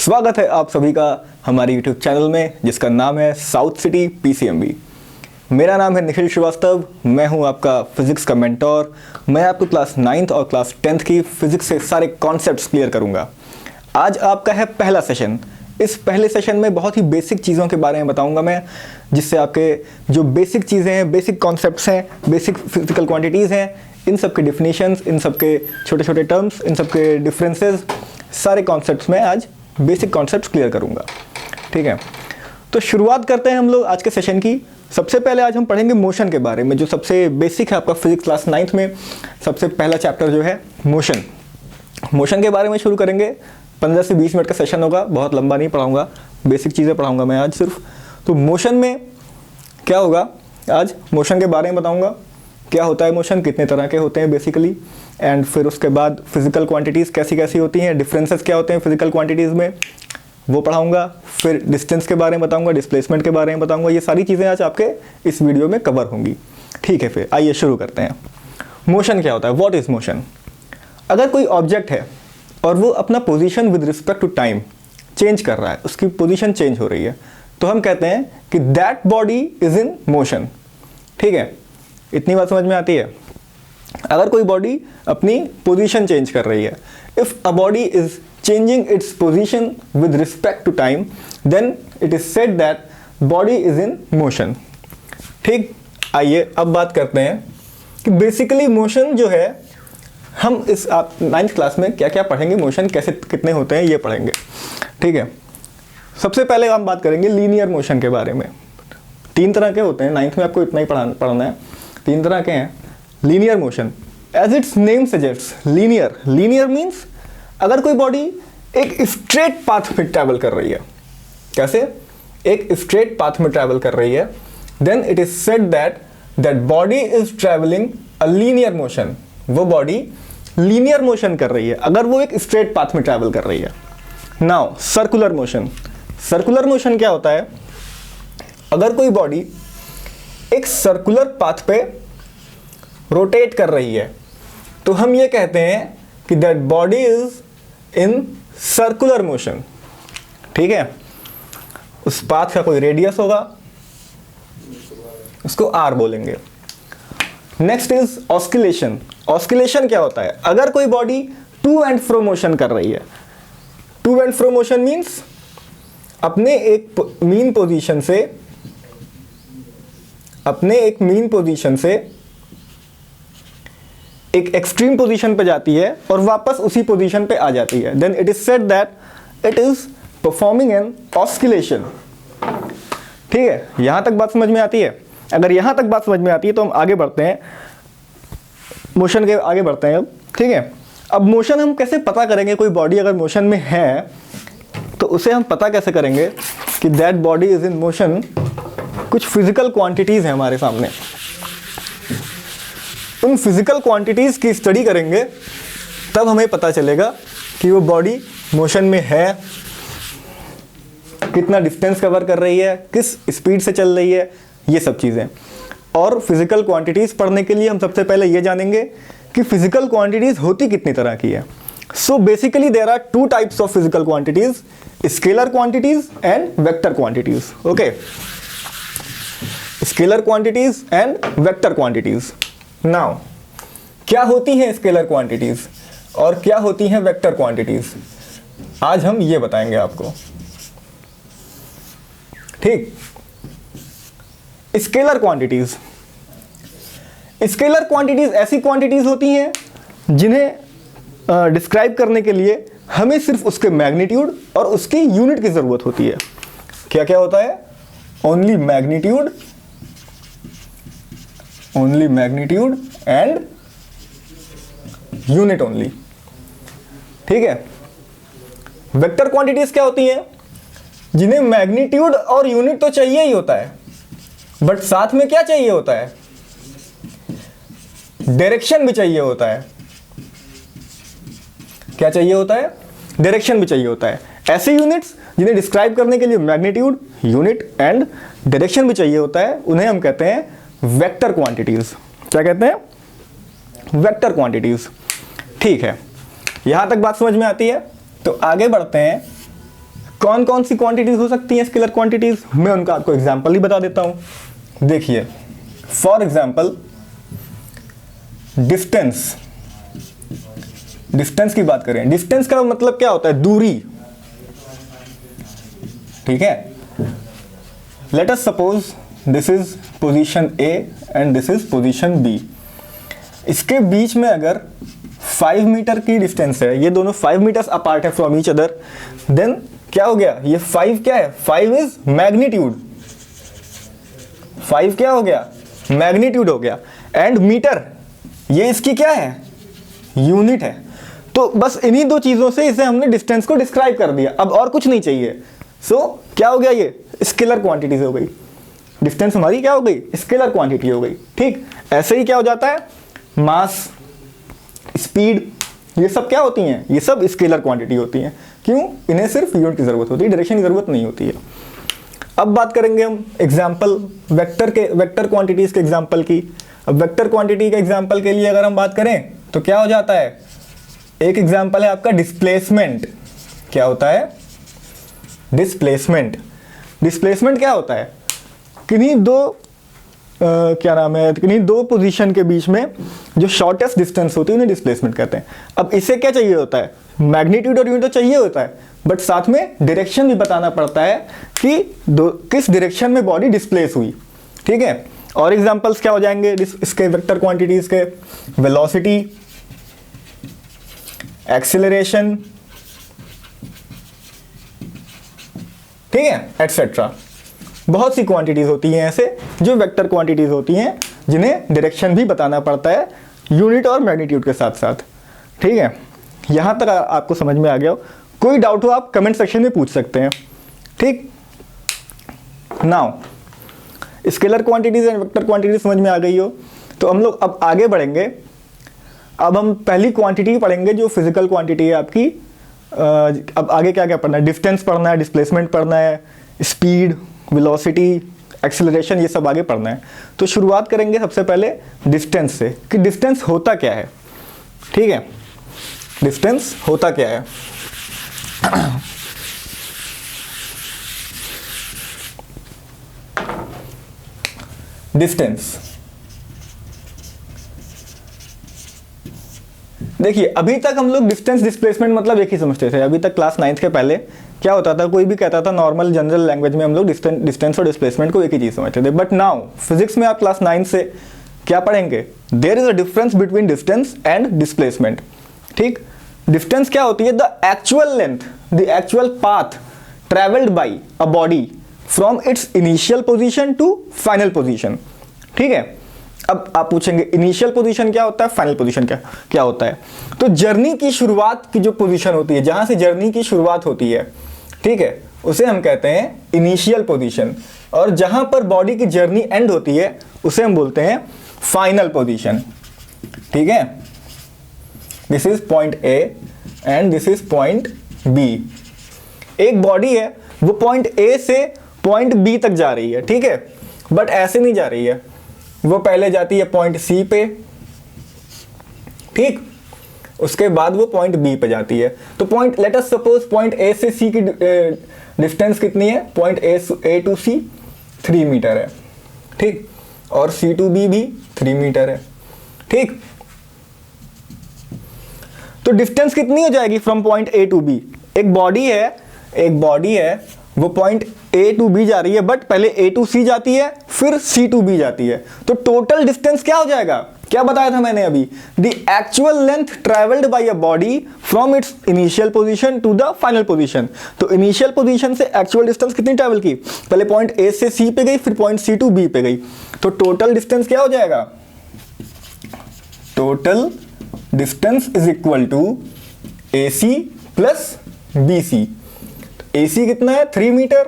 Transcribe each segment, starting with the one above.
स्वागत है आप सभी का हमारे YouTube चैनल में जिसका नाम है साउथ सिटी PCMB। मेरा नाम है निखिल श्रीवास्तव, मैं हूं आपका फिजिक्स का मेंटोर। मैं आपको क्लास 9th और क्लास 10th की फिजिक्स से सारे कॉन्सेप्ट्स क्लियर करूंगा। आज आपका है पहला सेशन। इस पहले सेशन में बहुत ही बेसिक चीज़ों के बारे में बताऊंगा मैं, जिससे आपके जो बेसिक चीज़ें हैं, बेसिक कॉन्सेप्ट्स हैं, बेसिक फिजिकल क्वांटिटीज़ हैं, इन सब के डिफिनीशंस, इन सब के छोटे छोटे टर्म्स, इन सब के डिफरेंसेस, सारे कॉन्सेप्ट्स में आज बेसिक कॉन्सेप्ट्स क्लियर करूंगा। ठीक है, तो शुरुआत करते हैं हम लोग आज के सेशन की। सबसे पहले आज हम पढ़ेंगे मोशन के बारे में, जो सबसे बेसिक है आपका फिजिक्स क्लास 9th में। सबसे पहला चैप्टर जो है मोशन। मोशन के बारे में शुरू करेंगे। 15 से 20 मिनट का सेशन होगा, बहुत लंबा नहीं पढ़ाऊंगा, बेसिक चीज़ें पढ़ाऊंगा मैं आज सिर्फ। तो मोशन में क्या होगा, आज मोशन के बारे में बताऊंगा। क्या होता है मोशन, कितने तरह के होते हैं बेसिकली, एंड फिर उसके बाद फिजिकल क्वांटिटीज़ कैसी कैसी होती हैं, डिफरेंसेस क्या होते हैं फिजिकल क्वांटिटीज़ में, वो पढ़ाऊंगा। फिर डिस्टेंस के बारे में बताऊंगा, डिस्प्लेसमेंट के बारे में बताऊंगा। ये सारी चीज़ें आज आपके इस वीडियो में कवर होंगी। ठीक है, फिर आइए शुरू करते हैं। मोशन क्या होता है, व्हाट इज़ मोशन। अगर कोई ऑब्जेक्ट है और वो अपना position with respect to time change कर रहा है, उसकी पोजीशन चेंज हो रही है, तो हम कहते हैं कि that body is in motion. ठीक है, इतनी बात समझ में आती है। अगर कोई बॉडी अपनी पोजीशन चेंज कर रही है, if a body is changing its position with respect to time, then it is said that body is in motion. ठीक, आइए अब बात करते हैं कि बेसिकली मोशन जो है, हम इस आप 9th क्लास में क्या क्या पढ़ेंगे, मोशन कैसे कितने होते हैं ये पढ़ेंगे। ठीक है, सबसे पहले हम बात करेंगे लीनियर मोशन के बारे में। 3 तरह के होते हैं, 9th में आपको इतना ही पढ़ना है। 3 तरह के हैं। Linear motion, as its name suggests, linear means अगर कोई बॉडी एक स्ट्रेट पाथ में ट्रैवल कर रही है, कैसे, एक स्ट्रेट पाथ में ट्रैवल कर रही है, then it is said that that body is travelling a linear motion. वो बॉडी लीनियर मोशन कर रही है अगर वो एक स्ट्रेट पाथ में ट्रैवल कर रही है। Now circular motion. Circular motion क्या होता है, अगर कोई बॉडी एक सर्कुलर पाथ पे रोटेट कर रही है, तो हम ये कहते हैं कि that body is in circular motion. ठीक है, उस पाथ का कोई रेडियस होगा, उसको R बोलेंगे। Next is oscillation. ऑस्किलेशन क्या होता है, अगर कोई body to and fro motion कर रही है। To and fro motion means अपने एक मीन पोजीशन से एक एक्सट्रीम पोजीशन पे जाती है और वापस उसी पोजीशन पे आ जाती है, then it is said that it is performing an oscillation. ठीक है, यहां तक बात समझ में आती है। अगर यहां तक बात समझ में आती है तो हम आगे बढ़ते हैं, मोशन के आगे बढ़ते हैं अब। ठीक है, अब मोशन हम कैसे पता करेंगे, कोई बॉडी अगर मोशन में है तो उसे हम पता कैसे करेंगे कि that body is in motion. कुछ फिजिकल क्वांटिटीज हैं हमारे सामने, उन फिजिकल क्वांटिटीज की स्टडी करेंगे, तब हमें पता चलेगा कि वो बॉडी मोशन में है, कितना डिस्टेंस कवर कर रही है, किस स्पीड से चल रही है, ये सब चीज़ें। और फिजिकल क्वांटिटीज़ पढ़ने के लिए हम सबसे पहले ये जानेंगे कि फिजिकल क्वांटिटीज़ होती कितनी तरह की है। So basically there are 2 types of physical quantities, scalar quantities and vector quantities. Okay, scalar quantities and vector quantities. Now क्या होती हैं स्केलर क्वांटिटीज़ और क्या होती हैं वेक्टर क्वांटिटीज़, आज हम ये बताएंगे आपको। ठीक, स्केलर क्वांटिटीज। स्केलर क्वांटिटीज ऐसी क्वांटिटीज होती हैं जिन्हें डिस्क्राइब करने के लिए हमें सिर्फ उसके मैग्नीट्यूड और उसकी यूनिट की जरूरत होती है। क्या क्या होता है, only magnitude and unit only. ठीक है, वेक्टर क्वांटिटीज क्या होती हैं, जिन्हें मैग्नीट्यूड और यूनिट तो चाहिए ही होता है, बट साथ में क्या चाहिए होता है, डायरेक्शन भी चाहिए होता है। क्या चाहिए होता है, डायरेक्शन भी चाहिए होता है। ऐसे यूनिट्स जिन्हें डिस्क्राइब करने के लिए मैग्नीट्यूड, यूनिट एंड डायरेक्शन भी चाहिए होता है, उन्हें हम कहते हैं वेक्टर क्वांटिटीज। क्या कहते हैं, वेक्टर क्वांटिटीज। ठीक है, यहां तक बात समझ में आती है। तो आगे बढ़ते हैं कौन कौन सी क्वांटिटीज हो सकती हैं स्केलर क्वांटिटीज, मैं उनका आपको एग्जांपल ही बता देता हूं। देखिए फॉर एग्जांपल डिस्टेंस, डिस्टेंस की बात करें, डिस्टेंस का मतलब क्या होता है, दूरी, ठीक है। Let us suppose this is position A and this is position B, इसके बीच में अगर 5 मीटर की डिस्टेंस है, ये दोनों 5 मीटर्स अपार्ट है फ्रॉम ईच अदर, देन क्या हो गया, ये 5 क्या है, 5 इज मैग्नीट्यूड, 5 क्या हो गया, मैग्नीट्यूड हो गया, एंड मीटर ये इसकी क्या है, यूनिट है। तो बस इन्हीं दो चीजों से इसे हमने डिस्टेंस को डिस्क्राइब कर दिया, अब और कुछ नहीं चाहिए। सो क्या हो गया, ये स्केलर क्वांटिटीज हो गई, डिस्टेंस हमारी क्या हो गई, स्केलर क्वांटिटी हो गई, ठीक। ऐसे ही क्या हो जाता है, मास, स्पीड, ये सब क्या होती हैं, ये सब स्केलर क्वांटिटी होती हैं। क्यों, इन्हें सिर्फ यूनिट की जरूरत होती है, डायरेक्शन की जरूरत नहीं होती है। अब बात करेंगे हम एग्जाम्पल वेक्टर के, वेक्टर क्वांटिटीज के एग्जाम्पल की। अब वेक्टर क्वांटिटी के एग्जाम्पल के लिए अगर हम बात करें तो क्या हो जाता है, एक एग्जाम्पल है आपका डिस्प्लेसमेंट। क्या होता है, डिस्प्लेसमेंट। डिस्प्लेसमेंट क्या होता है, किन्हीं दो क्या नाम है, किन्हीं दो पोजीशन के बीच में जो शॉर्टेस्ट डिस्टेंस होती है उन्हें डिस्प्लेसमेंट कहते हैं। अब इसे क्या चाहिए होता है, मैग्नीट्यूड और यूनिट तो चाहिए होता है, बट साथ में डायरेक्शन भी बताना पड़ता है कि किस डायरेक्शन में बॉडी डिस्प्लेस हुई, ठीक है। और एग्जांपल्स क्या हो जाएंगे इसके वेक्टर क्वांटिटीज के, वेलोसिटी, एक्सेलरेशन, ठीक है, एटसेट्रा। बहुत सी क्वांटिटीज होती हैं ऐसे जो वेक्टर क्वांटिटीज होती हैं, जिन्हें डायरेक्शन भी बताना पड़ता है यूनिट और मैग्नीट्यूड के साथ साथ, ठीक है। यहां तक आपको समझ में आ गया हो, कोई डाउट हो आप कमेंट सेक्शन में पूछ सकते हैं, ठीक। Now scalar quantities and vector quantities समझ में आ गई हो, तो हम लोग अब आगे बढ़ेंगे। अब हम पहली क्वांटिटी पढ़ेंगे जो फिजिकल क्वांटिटी है आपकी। अब आगे क्या क्या पढ़ना है, डिस्टेंस पढ़ना है, डिस्प्लेसमेंट पढ़ना है, स्पीड, वेलोसिटी, एक्सेलरेशन, ये सब आगे पढ़ना है। तो शुरुआत करेंगे सबसे पहले डिस्टेंस से, कि डिस्टेंस होता क्या है, ठीक है। डिस्टेंस होता क्या है, डिस्टेंस देखिए, अभी तक हम लोग डिस्टेंस डिस्प्लेसमेंट मतलब एक ही समझते थे। अभी तक क्लास 9th के पहले क्या होता था, कोई भी कहता था नॉर्मल जनरल लैंग्वेज में हम लोग डिस्टेंस और डिस्प्लेसमेंट को एक ही चीज समझते थे। बट नाउ फिजिक्स में आप क्लास 9 से क्या पढ़ेंगे, there is a difference between distance and displacement, ठीक। डिस्टेंस क्या होती है, the actual length, the actual path travelled by a body from its initial position to final position, ठीक है। अब आप पूछेंगे इनिशियल पोजीशन क्या होता है, फाइनल पोजीशन क्या होता है। तो जर्नी की शुरुआत की जो पोजीशन होती है, जहां से जर्नी की शुरुआत होती है, ठीक है, उसे हम कहते हैं इनिशियल पोजीशन। और जहां पर बॉडी की जर्नी एंड होती है उसे हम बोलते हैं फाइनल पोजीशन, ठीक है। This is point A and this is point B. एक बॉडी है वो पॉइंट ए से पॉइंट बी तक जा रही है, ठीक है, बट ऐसे नहीं जा रही है, वो पहले जाती है पॉइंट सी पे, ठीक, उसके बाद वो पॉइंट बी पे जाती है। तो point, let us suppose point A से सी की डिस्टेंस कितनी है, point A to C 3 metre है, ठीक, और सी टू बी भी 3 मीटर है, ठीक। तो डिस्टेंस कितनी हो जाएगी from point A to B. एक बॉडी है वो पॉइंट ए टू बी जा रही है, बट पहले ए टू सी जाती है फिर सी टू बी जाती है। तो टोटल डिस्टेंस क्या हो जाएगा, क्या बताया था मैंने अभी, the actual length travelled by a body from its initial position to the final position. तो इनिशियल पोजीशन से एक्चुअल डिस्टेंस कितनी ट्रेवल की, पहले पॉइंट ए से सी पे गई, फिर पॉइंट सी टू बी पे गई। तो टोटल डिस्टेंस क्या हो जाएगा, total distance is equal to A C plus B C. AC कितना है 3 मीटर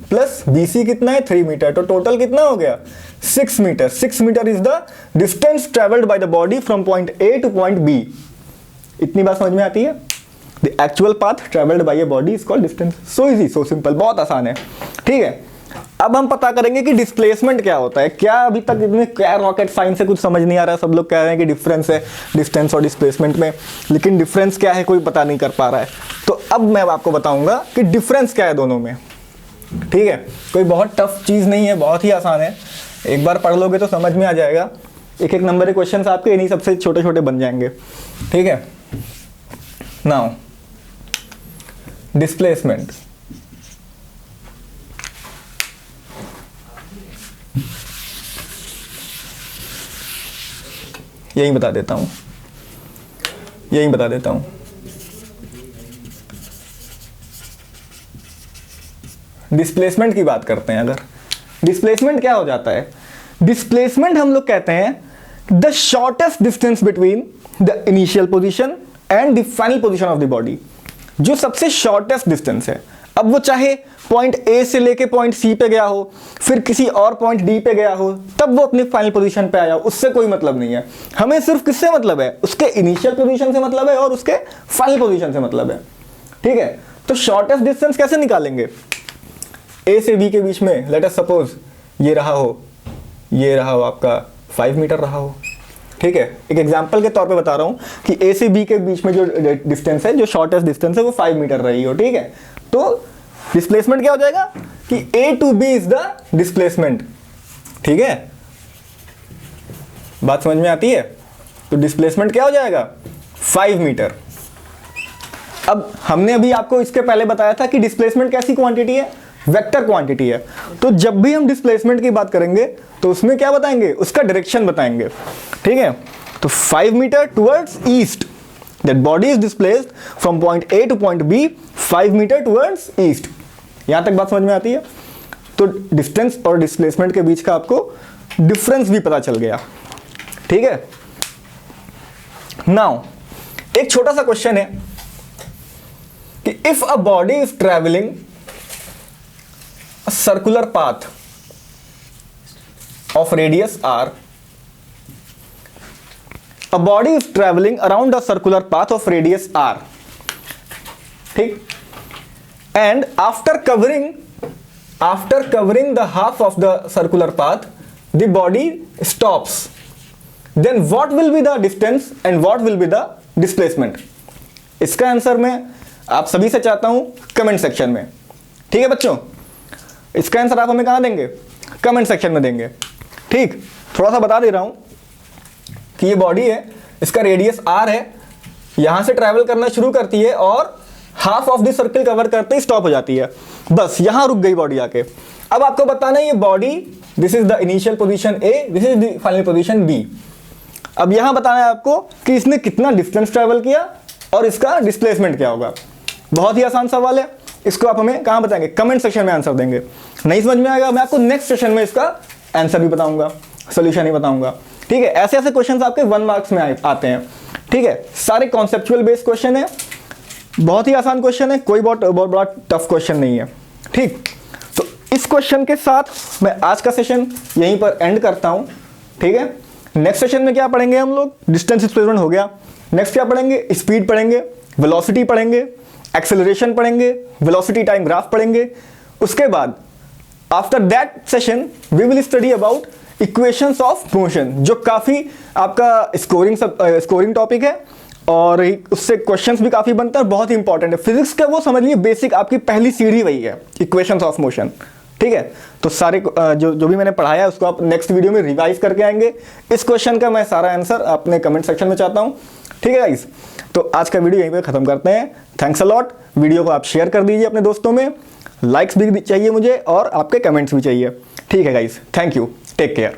प्लस BC कितना है 3 मीटर, तो टोटल कितना हो गया 6 metre. 6 metre is the distance travelled by the body from point A to point B। इतनी बात समझ में आती है, the actual path travelled by a body is called distance. So easy, so simple, बहुत आसान है, ठीक है। अब हम पता करेंगे कि डिस्प्लेसमेंट क्या होता है। क्या अभी तक इतने क्या रॉकेट साइंस से कुछ समझ नहीं आ रहा है, सब लोग कह रहे हैं कि डिफरेंस है डिस्टेंस और डिस्प्लेसमेंट में, लेकिन डिफरेंस क्या है कोई पता नहीं कर पा रहा है। तो अब मैं आपको बताऊंगा कि डिफरेंस क्या है दोनों में, ठीक है। कोई बहुत टफ चीज़ नहीं है, बहुत ही आसान है, एक बार पढ़ लोगे तो समझ में आ जाएगा। एक एक नंबर के क्वेश्चन आपके इन्हीं सबसे छोटे छोटे बन जाएंगे, ठीक है। नाउ डिस्प्लेसमेंट, यही बता देता हूं। डिस्प्लेसमेंट की बात करते हैं। अगर डिस्प्लेसमेंट क्या हो जाता है, डिस्प्लेसमेंट हम लोग कहते हैं the shortest distance between the initial position and the final position of the body, जो सबसे शॉर्टेस्ट डिस्टेंस है। अब वो चाहे पॉइंट ए से लेके पॉइंट सी पे गया हो, फिर किसी और पॉइंट डी पे गया हो, तब वो अपनी फाइनल पोजीशन पे आया हो, उससे कोई मतलब नहीं है। हमें सिर्फ किससे मतलब है, उसके इनिशियल पोजीशन से मतलब है और उसके फाइनल पोजीशन से मतलब है, ठीक है। तो शॉर्टेस्ट डिस्टेंस कैसे निकालेंगे, ए से बी के बीच में लेट अस सपोज ये रहा हो आपका 5 मीटर रहा हो, ठीक है। एक एग्जांपल के तौर पे बता रहा हूं कि ए से बी के बीच में जो डिस्टेंस है, जो शॉर्टेस्ट डिस्टेंस है वो 5 मीटर रही हो, ठीक है। तो डिस्प्लेसमेंट क्या हो जाएगा कि A to B is the displacement, ठीक है। बात समझ में आती है। तो डिस्प्लेसमेंट क्या हो जाएगा 5 मीटर। अब हमने अभी आपको इसके पहले बताया था कि डिस्प्लेसमेंट कैसी क्वांटिटी है, वेक्टर क्वांटिटी है। तो जब भी हम डिस्प्लेसमेंट की बात करेंगे तो उसमें क्या बताएंगे, उसका डायरेक्शन बताएंगे, ठीक है। तो 5 metre towards east, that body is displaced from point A to point B 5 metre towards east. यहां तक बात समझ में आती है। तो डिस्टेंस और डिस्प्लेसमेंट के बीच का आपको डिफरेंस भी पता चल गया, ठीक है। नाउ एक छोटा सा क्वेश्चन है कि if a body is travelling a circular path of radius r, a body is traveling around a circular path of radius r, ठीक, and after covering the half of the circular path the body stops, then what will be the distance and what will be the displacement? इसका answer मैं आप सभी से चाहता हूं comment section में, ठीक है बच्चों। इसका आंसर आप हमें कहां देंगे, कमेंट सेक्शन में देंगे, ठीक। थोड़ा सा बता दे रहा हूं कि ये बॉडी है, इसका रेडियस r है, यहां से ट्रैवल करना शुरू करती है और half of the circle cover करते ही स्टॉप हो जाती है, बस यहां रुक गई बॉडी आके। अब आपको बताना है ये body, this is the initial position A, this is the final position B। अब यहां बताना है आपको कि इसने कितना डिस्टेंस ट्रैवल किया और इसका डिस्प्लेसमेंट क्या होगा। बहुत ही आसान सवाल है, इसको आप हमें कहां बताएंगे, कमेंट सेक्शन में आंसर देंगे। नहीं समझ में आएगा मैं आपको नेक्स्ट सेशन में इसका आंसर भी बताऊंगा, सॉल्यूशन ही बताऊंगा, ठीक है। ऐसे ऐसे क्वेश्चंस आपके 1 मार्क्स में आते हैं, ठीक है। सारे कॉन्सेप्चुअल बेस्ड क्वेश्चन है, बहुत ही आसान क्वेश्चन है, कोई बहुत बड़ा टफ क्वेश्चन नहीं है, ठीक। तो इस क्वेश्चन के साथ मैं आज का सेशन यहीं पर एंड करता हूं, ठीक है। नेक्स्ट सेशन में क्या पढ़ेंगे हम लोग, डिस्टेंस डिस्प्लेसमेंट हो गया, नेक्स्ट क्या पढ़ेंगे, स्पीड पढ़ेंगे, वेलोसिटी पढ़ेंगे, एक्सेलरेशन पढ़ेंगे, वेलोसिटी टाइम ग्राफ पढ़ेंगे। उसके बाद after that session we will study about equations of motion, जो काफ़ी आपका स्कोरिंग टॉपिक है और उससे क्वेश्चंस भी काफ़ी बनता है, बहुत ही इंपॉर्टेंट है। फिजिक्स का वो समझ लीजिए बेसिक आपकी पहली सीढ़ी वही है, इक्वेशंस ऑफ मोशन, ठीक है। तो सारे जो भी मैंने पढ़ाया है उसको आप नेक्स्ट वीडियो में रिवाइज करके आएंगे। इस क्वेश्चन का मैं सारा आंसर अपने कमेंट सेक्शन में चाहता हूँ, ठीक है गाइस। तो आज का वीडियो यहीं पे खत्म करते हैं। Thanks a lot. वीडियो को आप शेयर कर दीजिए अपने दोस्तों में, लाइक्स भी चाहिए मुझे और आपके कमेंट्स भी चाहिए, ठीक है guys. Thank you, take care.